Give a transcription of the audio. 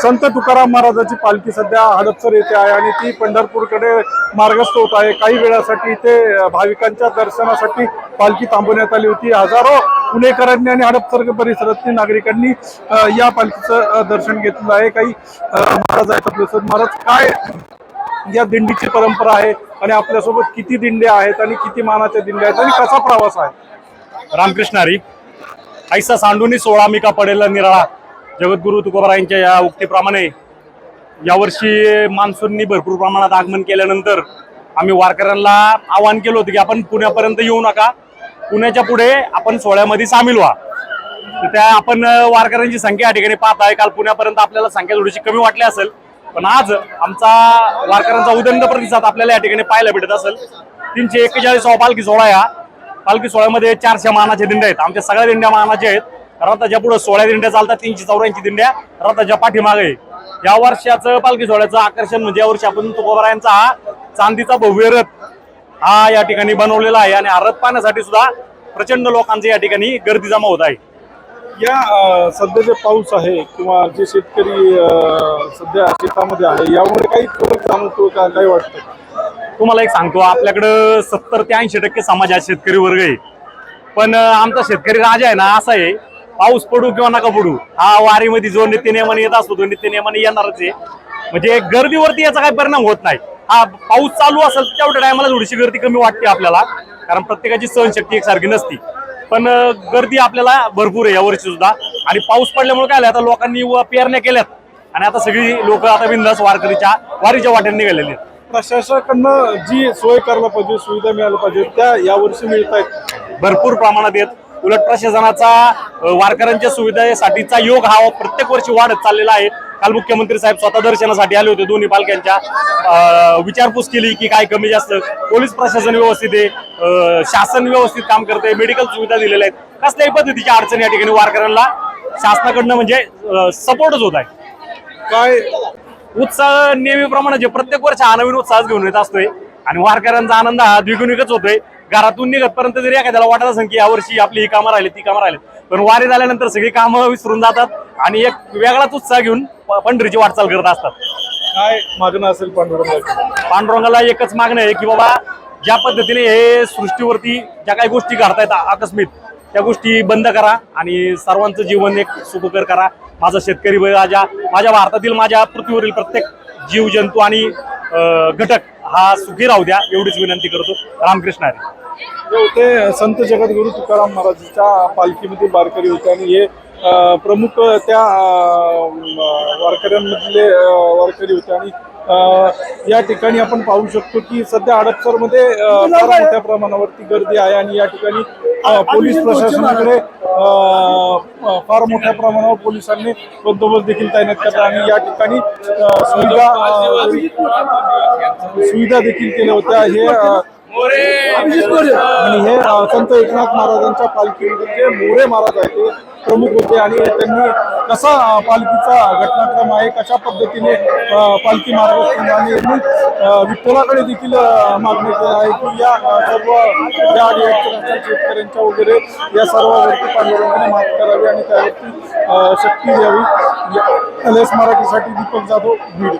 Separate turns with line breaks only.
संत तुकाराम महाराजांची पालखी सध्या हडपसर येथे आहे आणि ती पंढरपूरकडे मार्गस्थ होत आहे। काही वेळासाठी इथे भाविकांच्या दर्शनासाठी पालखी थांबवण्यात आली होती। हजारो पुणेकरांनी आणि हडपसर परिसरातील नागरिकांनी या पालखीचं दर्शन घेतलं आहे। काही महाराज आहेत आपल्यासोबत। महाराज, काय या दिंडीची परंपरा आहे आणि आपल्यासोबत किती दिंड्या आहेत आणि किती मानाच्या दिंड्या आहेत आणि कसा प्रवास आहे?
रामकृष्ण हरी। ऐसा सांडूनी सोळा मी का पडेल निराळा, जगद्गुरु तुकोबारायांच्या या उक्तीप्रमाणे यावर्षी मान्सूननी भरपूर प्रमाणात आगमन केल्यानंतर आम्ही वारकऱ्यांना आवाहन केलं होतं की आपण पुण्यापर्यंत येऊ नका, पुण्याच्या पुढे आपण सोहळ्यामध्ये सामील व्हा। तर त्या आपण वारकऱ्यांची संख्या या ठिकाणी पाहत आहे। काल पुण्यापर्यंत आपल्याला संख्या थोडीशी कमी वाटली असेल, पण आज आमचा वारकऱ्यांचा उदंड प्रतिसाद आपल्याला या ठिकाणी पाहायला भेटत असेल। 341 पालखी सोहळा, या पालखी सोहळ्यामध्ये 400 मानाच्या दिंड्या आहेत। आमच्या सगळ्या दिंड्या मानाच्या आहेत। रथाच्या पुढे 16 दिंड्या चालतात, 384 दिंड्या रथाच्या पाठीमागे। या वर्षाचं पालखी सोहळ्याचं आकर्षण म्हणजे यावर्षी आपण तुकोबारायांचा हा चांदीचा भव्य रथ हा या ठिकाणी बनवलेला आहे आणि हा रथ पाहण्यासाठी सुद्धा प्रचंड लोकांचे या ठिकाणी गर्दी जमा होत आहे।
या सध्या जे पाऊस आहे किंवा जे शेतकरी सध्या शेतामध्ये आहे, यामुळे काही फरक जाणवतो का, काय वाटतं?
तुम्हाला एक सांगतो, आपल्याकडं 70 ते 80% समाज हा शेतकरी वर्ग आहे। पण आमचा शेतकरी राजा आहे ना, असा आहे, पाऊस पडू किंवा नका पडू, हा वारीमध्ये जो नित्यनियमाने येत असतो तो नित्यनियमाने येणारच आहे। म्हणजे गर्दीवरती याचा काही परिणाम होत नाही। हा पाऊस चालू असेल तेवढ्या टायमाला थोडीशी गर्दी कमी वाटते आपल्याला, कारण प्रत्येकाची सहनशक्ती एकसारखी नसती। पण गर्दी आपल्याला भरपूर आहे यावर्षी सुद्धा। आणि पाऊस पडल्यामुळे काय झालं, आता लोकांनी पेरण्या केल्यात आणि आता सगळी लोक आता बिनधास्त वारीच्या वाटेने निघालेली आहेत।
प्रशासनाकडनं जी सोय करायला पाहिजे, सुविधा मिळायला पाहिजे, त्या यावर्षी मिळत आहेत
भरपूर प्रमाणात येत। उलट प्रशासनाचा वारकऱ्यांच्या सुविधेसाठीचा योग हा प्रत्येक वर्षी वाढत चाललेला आहे। काल मुख्यमंत्री साहेब स्वतः दर्शनासाठी आले होते, दोन्ही पालख्यांच्या विचारपूस केली की काय कमी जास्त। पोलीस प्रशासन व्यवस्थित आहे, शासन व्यवस्थित काम करते, मेडिकल सुविधा दिलेल्या आहेत। कसल्याही पद्धतीच्या अडचणी या ठिकाणी वारकऱ्यांना शासनाकडनं म्हणजे सपोर्टच होत आहे।
काय
उत्साह नेहमीप्रमाणे जे प्रत्येक वर्ष हा नवीन उत्साह घेऊन येत असतोय आणि वारकऱ्यांचा आनंद हा द्विगुणिकच होतोय। घरातून निघतपर्यंत जरी एखाद्याला वाटत असेल की यावर्षी आपली ही कामं राहिली ती कामं राहिली, पण वारी झाल्यानंतर सगळी कामं विसरून जातात आणि एक वेगळाच उत्साह घेऊन पंढरीची वाटचाल करत असतात।
काय मागणं असेल
पांडुरंगाला एकच मागणं आहे की बाबा, ज्या पद्धतीने हे सृष्टीवरती ज्या काही गोष्टी घडतायत आकस्मिक, त्या गोष्टी बंद करा आणि सर्वांचं जीवन एक सुखकर करा। माझा शेतकरी माझ्या भारतातील, माझ्या पृथ्वीवरील प्रत्येक जीव जंतू आणि घटक हा सुखी राहू द्या, एवढीच विनंती करतो। रामकृष्ण हरी।
ते संत जगद्गुरु तुकाराम महाराजांच्या पालखीमध्ये वारकरी होते आणि हे प्रमुख त्या वारकऱ्यांमधले वारकरी होते आणि या ठिकाणी आपण पाहू शकतो की सध्या हडपसरमध्ये फार मोठ्या प्रमाणावरती गर्दी आहे आणि या ठिकाणी पोलीस प्रशासनाकडे फार मोठ्या प्रमाणावर पोलिसांनी बंदोबस्त देखील तैनात केला आणि या ठिकाणी सुविधा देखील केल्या होत्या। आणि हे संत एकनाथ महाराजांच्या पालखीमध्ये जे मोरे महाराज आहेत ते प्रमुख होते आणि त्यांनी कसा पालखीचा घटनाक्रम आहे, कशा पद्धतीने पालखी मार्ग आणि विठ्ठलाकडे देखील मागणी केली आहे की या सर्व ज्या अडचणी शेतकऱ्यांच्या वगैरे या सर्वांवरती पांडुरंगाने मात करावी आणि त्यावरती शक्ती द्यावी। LS मराठीसाठी दीपक जाधव, बीड।